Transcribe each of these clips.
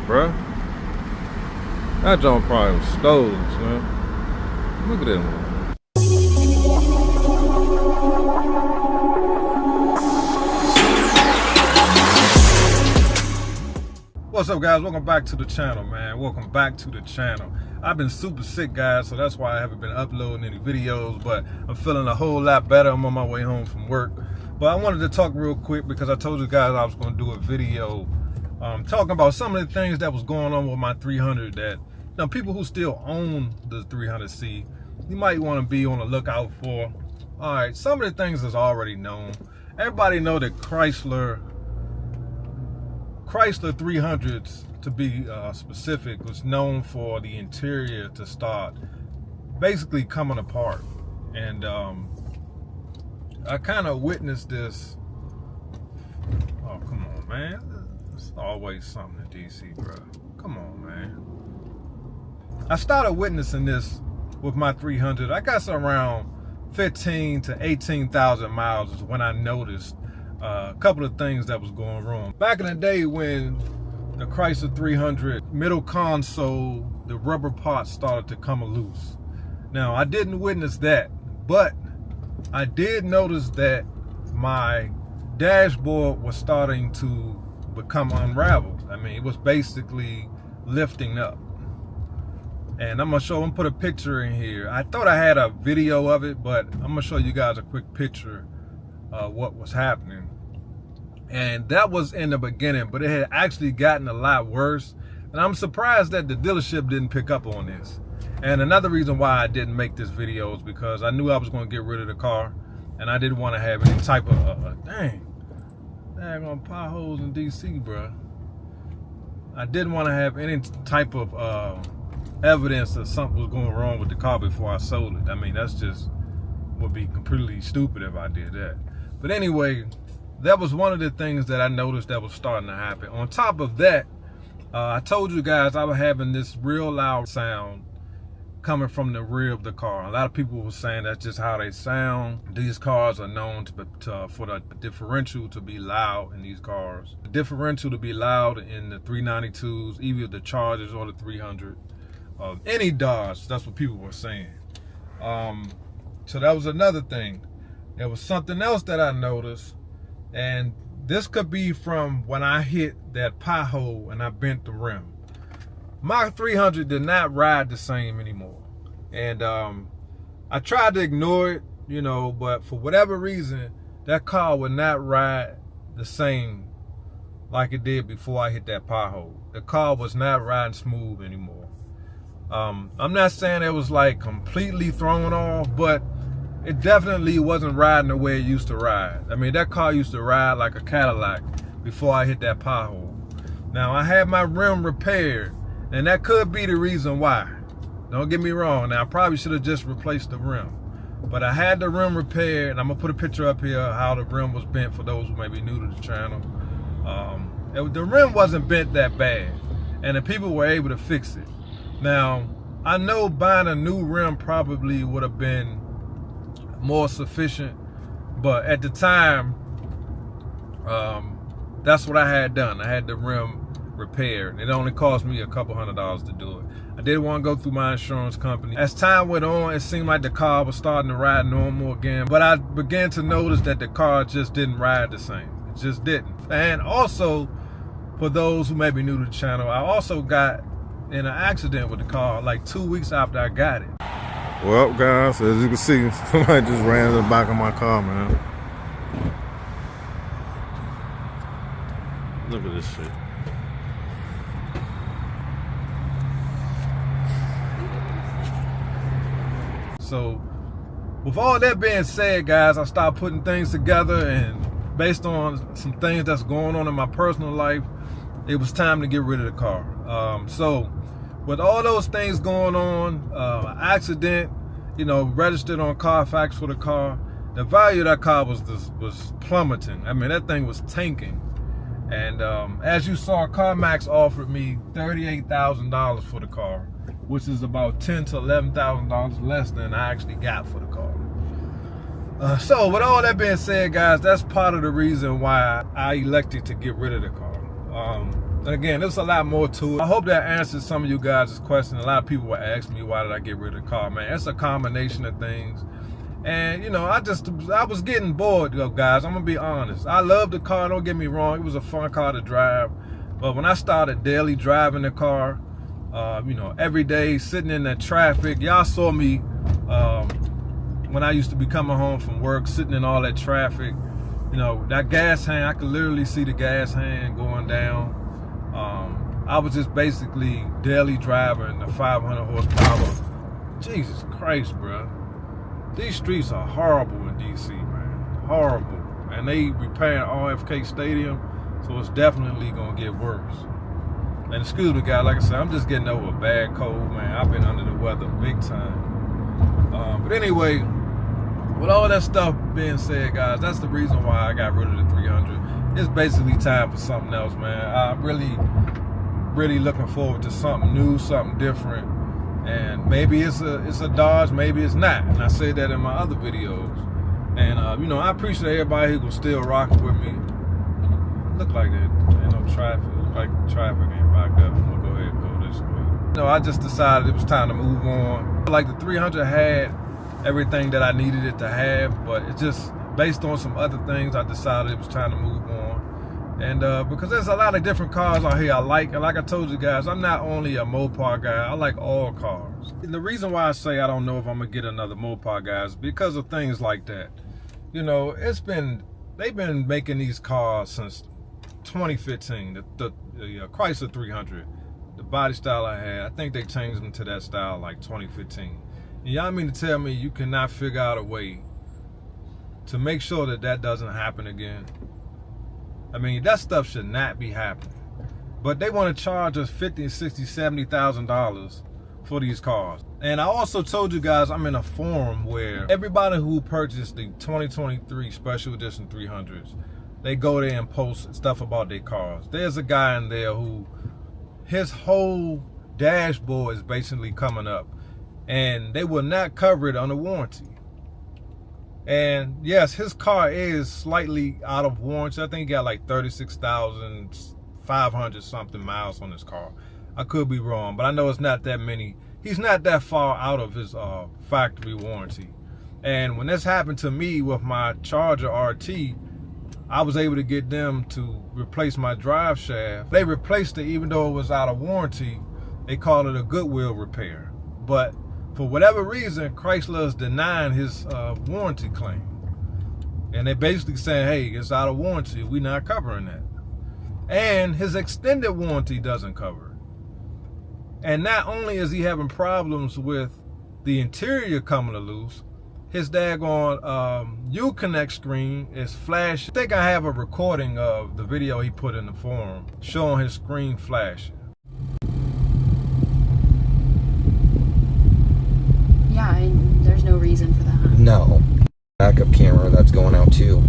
bruh. That junk probably was stolen, son. Look at that one. What's up, guys? Welcome back to the channel, man. Welcome back to the channel. I've been super sick, guys, so that's why I haven't been uploading any videos, but I'm feeling a whole lot better. I'm on my way home from work. But I wanted to talk real quick because I told you guys I was going to do a video talking about some of the things that was going on with my 300 that, you know, people who still own the 300C, you might want to be on the lookout for. All right, some of the things is already known. Everybody know that Chrysler 300s, to be specific, was known for the interior to start basically coming apart. And I kind of witnessed this. Oh, come on, man. It's always something in DC, bro. Come on, man. I started witnessing this with my 300. I got around 15 to 18,000 miles is when I noticed a couple of things that was going wrong. Back in the day when the Chrysler 300 middle console, the rubber parts started to come loose. Now, I didn't witness that, but I did notice that my dashboard was starting to become unraveled. I mean, it was basically lifting up. And I'm gonna put a picture in here. I thought I had a video of it, but I'm gonna show you guys a quick picture of what was happening. And that was in the beginning, but it had actually gotten a lot worse. And I'm surprised that the dealership didn't pick up on this. And another reason why I didn't make this video is because I knew I was going to get rid of the car, and I didn't want to have any type of dang on potholes in DC, bro. I didn't want to have any type of evidence that something was going wrong with the car before I sold it. I mean, that's just would be completely stupid if I did that. But anyway, that was one of the things that I noticed that was starting to happen. On top of that, I told you guys I was having this real loud sound coming from the rear of the car. A lot of people were saying that's just how they sound. These cars are known for the differential to be loud in these cars. The differential to be loud in the 392s, either the Chargers or the 300. Any Dodge, that's what people were saying. So that was another thing. There was something else that I noticed, and this could be from when I hit that pothole and I bent the rim. My 300 did not ride the same anymore. And I tried to ignore it, you know, but for whatever reason, that car would not ride the same like it did before I hit that pothole. The car was not riding smooth anymore. I'm not saying it was like completely thrown off, but it definitely wasn't riding the way it used to ride. I mean, that car used to ride like a Cadillac before I hit that pothole. Now, I had my rim repaired, and that could be the reason why. Don't get me wrong. Now, I probably should have just replaced the rim. But I had the rim repaired, and I'm going to put a picture up here of how the rim was bent for those who may be new to the channel. The rim wasn't bent that bad, and the people were able to fix it. Now, I know buying a new rim probably would have been more sufficient, but at the time, that's what I had done. I had the rim repaired. It only cost me a couple $100s to do it. I didn't want to go through my insurance company. As time went on, it seemed like the car was starting to ride normal again, but I began to notice that the car just didn't ride the same. It just didn't. And also, for those who may be new to the channel, I also got in an accident with the car like 2 weeks after I got it. Well, guys, as you can see, somebody just ran to the back of my car, man. Look at this shit. So, with all that being said, guys, I started putting things together, and based on some things that's going on in my personal life, it was time to get rid of the car. So, with all those things going on, accident, you know, registered on Carfax for the car, the value of that car was plummeting. I mean, that thing was tanking. And as you saw, CarMax offered me $38,000 for the car, which is about $10,000 to $11,000 less than I actually got for the car. So with all that being said, guys, that's part of the reason why I elected to get rid of the car. And again, there's a lot more to it. I hope that answers some of you guys' questions. A lot of people were asking me, why did I get rid of the car, man? It's a combination of things. And, you know, I was getting bored, guys. I'm going to be honest. I love the car, don't get me wrong. It was a fun car to drive. But when I started daily driving the car, you know, every day sitting in that traffic, y'all saw me when I used to be coming home from work, sitting in all that traffic. You know, that gas hand, I could literally see the gas hand going down. I was just basically daily driving the 500 horsepower. Jesus Christ, bro. These streets are horrible in DC, man. Horrible. And they repairing RFK Stadium, so it's definitely gonna get worse. And excuse me, guys, like I said, I'm just getting over a bad cold, man. I've been under the weather big time. But anyway, with all that stuff being said, guys, that's the reason why I got rid of the 300. It's basically time for something else, man. I'm really looking forward to something new, something different. And maybe it's a Dodge, maybe it's not. And I say that in my other videos. And you know, I appreciate everybody who was still rocking with me. Look like there ain't no traffic. Look like traffic ain't backed up. I'm gonna go ahead and go this way. You know, I just decided it was time to move on. Like the 300 had everything that I needed it to have, but it just, based on some other things, I decided it was time to move on. And because there's a lot of different cars out here I like, and like I told you guys, I'm not only a Mopar guy, I like all cars. And the reason why I say I don't know if I'm gonna get another Mopar, guys, is because of things like that. You know, they've been making these cars since 2015. The Chrysler 300, the body style I had, I think they changed them to that style like 2015. And y'all mean to tell me you cannot figure out a way to make sure that that doesn't happen again? I mean, that stuff should not be happening. But they want to charge us $50,000, $60,000, $70,000 for these cars. And I also told you guys I'm in a forum where everybody who purchased the 2023 Special Edition 300s, they go there and post stuff about their cars. There's a guy in there who, his whole dashboard is basically coming up, and they will not cover it under warranty. And yes, his car is slightly out of warranty. I think he got like 36,500 something miles on his car. I could be wrong, but I know it's not that many. He's not that far out of his factory warranty. And when this happened to me with my Charger RT, I was able to get them to replace my drive shaft. They replaced it even though it was out of warranty. They called it a Goodwill repair. But for whatever reason, Chrysler is denying his warranty claim. And they basically saying, hey, it's out of warranty. We're not covering that. And his extended warranty doesn't cover it. And not only is he having problems with the interior coming loose, his daggone Uconnect screen is flashing. I think I have a recording of the video he put in the forum showing his screen flashing. Yeah, and there's no reason for that. No. Backup camera, that's going out too.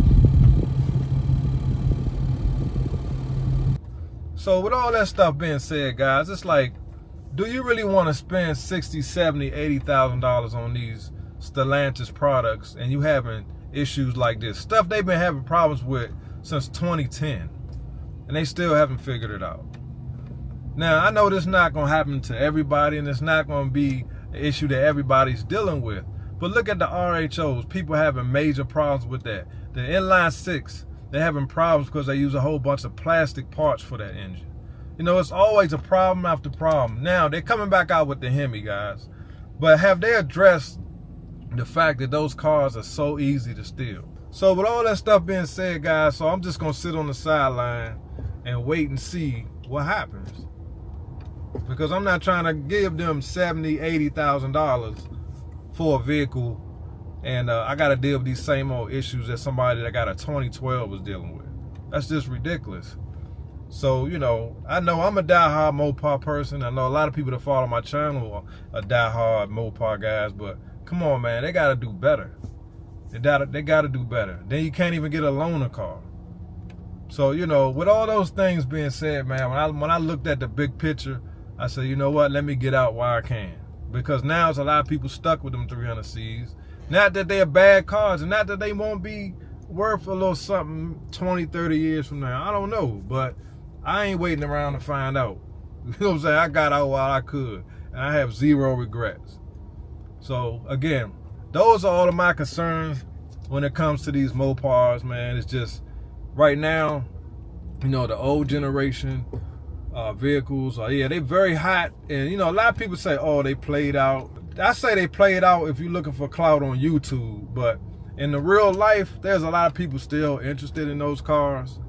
So with all that stuff being said, guys, it's like, do you really want to spend $60,000, $70,000, $80,000 on these Stellantis products and you having issues like this? Stuff they've been having problems with since 2010, and they still haven't figured it out. Now, I know this is not going to happen to everybody, and it's not going to be an issue that everybody's dealing with. But look at the RHOs. People having major problems with that. The inline six, they're having problems because they use a whole bunch of plastic parts for that engine. You know, it's always a problem after problem. Now, they're coming back out with the Hemi, guys. But have they addressed the fact that those cars are so easy to steal? So with all that stuff being said, guys, so I'm just going to sit on the sideline and wait and see what happens. Because I'm not trying to give them $70,000, $80,000 for a vehicle, and I got to deal with these same old issues that somebody that got a 2012 was dealing with. That's just ridiculous. So, you know, I know I'm a diehard Mopar person. I know a lot of people that follow my channel are diehard Mopar guys, but come on, man, they got to do better. They got to do better. Then you can't even get a loaner car. So, you know, with all those things being said, man, when I looked at the big picture, I said, you know what, let me get out while I can. Because now there's a lot of people stuck with them 300Cs. Not that they're bad cars, and not that they won't be worth a little something 20, 30 years from now. I don't know, but I ain't waiting around to find out. You know what I'm saying? I got out while I could, and I have zero regrets. So again, those are all of my concerns when it comes to these Mopars, man. It's just right now, you know, the old generation vehicles are, yeah, they very hot, and you know, a lot of people say, oh, they played out. I say they played out if you're looking for clout on YouTube, but in the real life, there's a lot of people still interested in those cars.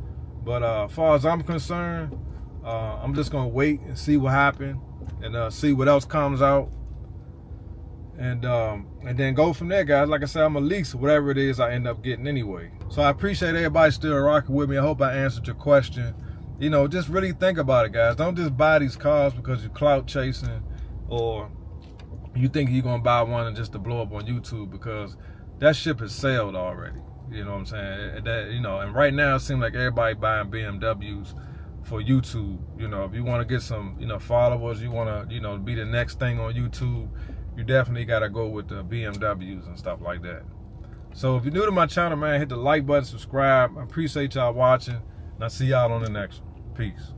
But as far as I'm concerned, I'm just gonna wait and see what happens, and see what else comes out, and then go from there, guys. Like I said, I'm gonna lease whatever it is I end up getting anyway. So I appreciate everybody still rocking with me. I hope I answered your question. You know, just really think about it, guys. Don't just buy these cars because you're clout chasing, or you think you're gonna buy one and just to blow up on YouTube, because that ship has sailed already. You know what I'm saying? That, you know, and right now it seems like everybody buying BMWs for YouTube. You know, if you want to get some, you know, followers, you want to, you know, be the next thing on YouTube, you definitely got to go with the BMWs and stuff like that. So if you're new to my channel, man, hit the like button, subscribe. I appreciate y'all watching, and I'll see y'all on the next one. Peace.